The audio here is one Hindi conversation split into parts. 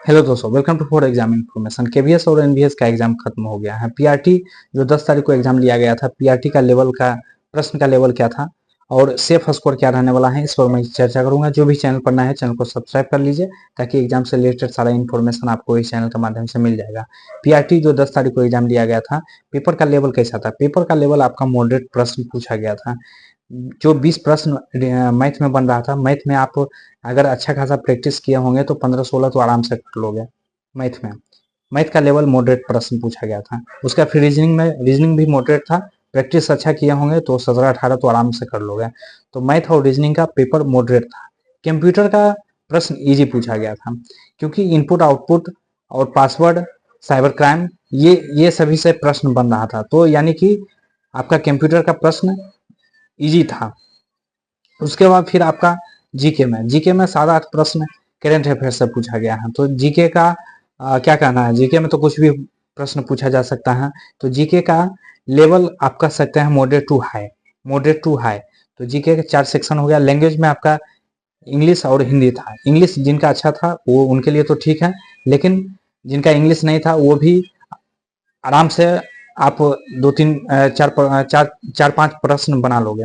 हेलो दोस्तों, welcome to for exam information. KVS और एनवीएस का एग्जाम खत्म हो गया है। पीआरटी जो 10 तारीख को एग्जाम लिया गया था, पीआरटी का लेवल का प्रश्न का लेवल क्या था और सेफ स्कोर क्या रहने वाला है, इस पर मैं चर्चा करूंगा। जो भी चैनल पर नया है चैनल को सब्सक्राइब कर लीजिए ताकि एग्जाम से रिलेटेड सारा इन्फॉर्मेशन आपको इस चैनल के माध्यम से मिल जाएगा। पीआरटी जो 10 तारीख को एग्जाम लिया गया था, पेपर का लेवल कैसा था? पेपर का लेवल आपका मॉडरेट प्रश्न पूछा गया था। जो 20 प्रश्न मैथ में बन रहा था, मैथ में आप अगर अच्छा खासा प्रैक्टिस किए होंगे तो 15-16 तो आराम से कर लोगे। मैथ में मैथ का लेवल मॉडरेट प्रश्न पूछा गया था। उसका फिर रीजनिंग भी मॉडरेट था। प्रैक्टिस अच्छा किए होंगे तो 17-18 तो आराम से कर लोगे। तो मैथ और रीजनिंग का पेपर मॉडरेट था। कंप्यूटर का प्रश्न इजी पूछा गया था क्योंकि इनपुट आउटपुट और पासवर्ड, साइबर क्राइम, ये सभी से प्रश्न बन रहा था। तो यानी कि आपका कंप्यूटर का प्रश्न इजी था। उसके बाद फिर आपका जीके में 7-8 प्रश्न करेंट अफेयर से पूछा गया है। तो जीके का क्या कहना है? जीके में तो कुछ भी प्रश्न पूछा जा सकता है। तो जीके का लेवल आप कह सकते हैं मॉडरेट टू हाई। तो जीके के 4 सेक्शन हो गया। लैंग्वेज में आपका इंग्लिश और हिंदी था। इंग्लिश जिनका अच्छा था वो उनके लिए तो ठीक है, लेकिन जिनका इंग्लिश नहीं था वो भी आराम से आप 2-3 4-5 प्रश्न बना लोगे।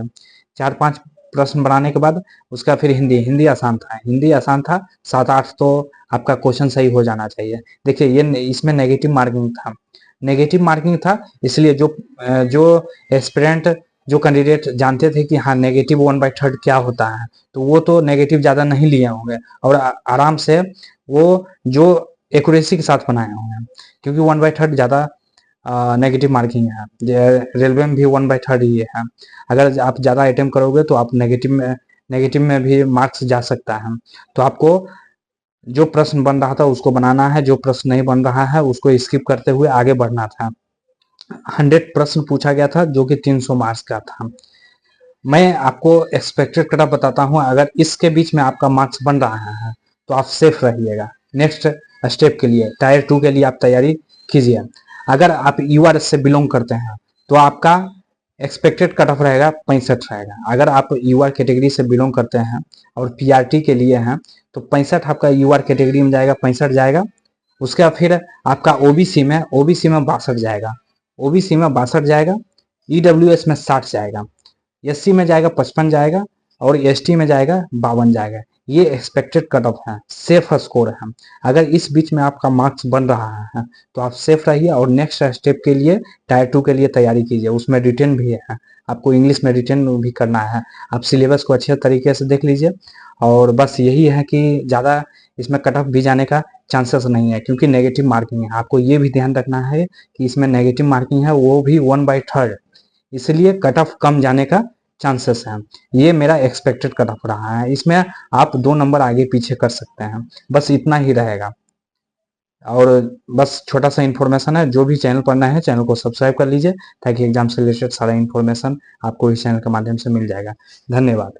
4-5 प्रश्न बनाने के बाद उसका फिर हिंदी आसान था। 7-8 तो आपका क्वेश्चन सही हो जाना चाहिए। देखिए ये इसमें नेगेटिव मार्किंग था, इसलिए जो एस्पिरेंट जो कैंडिडेट जानते थे कि हाँ नेगेटिव 1/3 क्या होता है, तो वो तो नेगेटिव ज्यादा नहीं लिए होंगे और आराम से वो जो एक्यूरेसी के साथ बनाए होंगे, क्योंकि 1/3 ज्यादा नेगेटिव मार्किंग है। रेलवे में भी 1/3 ही है। अगर आप ज़्यादा अटेम्प्ट करोगे तो आप नेगेटिव में भी मार्क्स जा सकता है। तो आपको जो प्रश्न बन रहा था उसको बनाना है, जो प्रश्न नहीं बन रहा है उसको स्किप करते हुए आगे बढ़ना था। 100 प्रश्न पूछा गया था जो कि 300 मार्क्स का था। मैं आपको एक्सपेक्टेड कट ऑफ बताता हूँ। अगर इसके बीच में आपका मार्क्स बन रहा है तो आप सेफ रहिएगा। नेक्स्ट स्टेप के लिए, टायर 2 के लिए आप तैयारी कीजिए। अगर आप यूआर से बिलोंग करते हैं तो आपका एक्सपेक्टेड कट ऑफ रहेगा 65 रहेगा। अगर आप यूआर कैटेगरी से बिलोंग करते हैं और पीआरटी के लिए हैं तो 65 आपका यूआर कैटेगरी में जाएगा, 65 जाएगा। उसके बाद फिर आपका ओबीसी में 62 जाएगा, ईडब्ल्यूएस में 60 जाएगा, एससी में जाएगा 55 जाएगा और एसटी में जाएगा 52 जाएगा। ये एक्सपेक्टेड कट ऑफ है, सेफ स्कोर है। अगर इस बीच में आपका मार्क्स बन रहा है तो आप सेफ रहिए और नेक्स्ट स्टेप के लिए टायर 2 के लिए तैयारी कीजिए। उसमें रिटेन भी है, आपको इंग्लिश में रिटेन भी करना है। आप सिलेबस को अच्छे तरीके से देख लीजिए। और बस यही है कि ज़्यादा इसमें कट ऑफ भी जाने का चांसेस नहीं है क्योंकि नेगेटिव मार्किंग है। आपको ये भी ध्यान रखना है कि इसमें नेगेटिव मार्किंग है, वो भी 1/3, इसलिए कट ऑफ कम जाने का चांसेस हैं। ये मेरा एक्सपेक्टेड कट ऑफ रहा है। इसमें आप 2 नंबर आगे पीछे कर सकते हैं, बस इतना ही रहेगा। और बस छोटा सा इन्फॉर्मेशन है। जो भी चैनल पर नया है चैनल को सब्सक्राइब कर लीजिए ताकि एग्जाम से रिलेटेड सारा इन्फॉर्मेशन आपको इस चैनल के माध्यम से मिल जाएगा। धन्यवाद।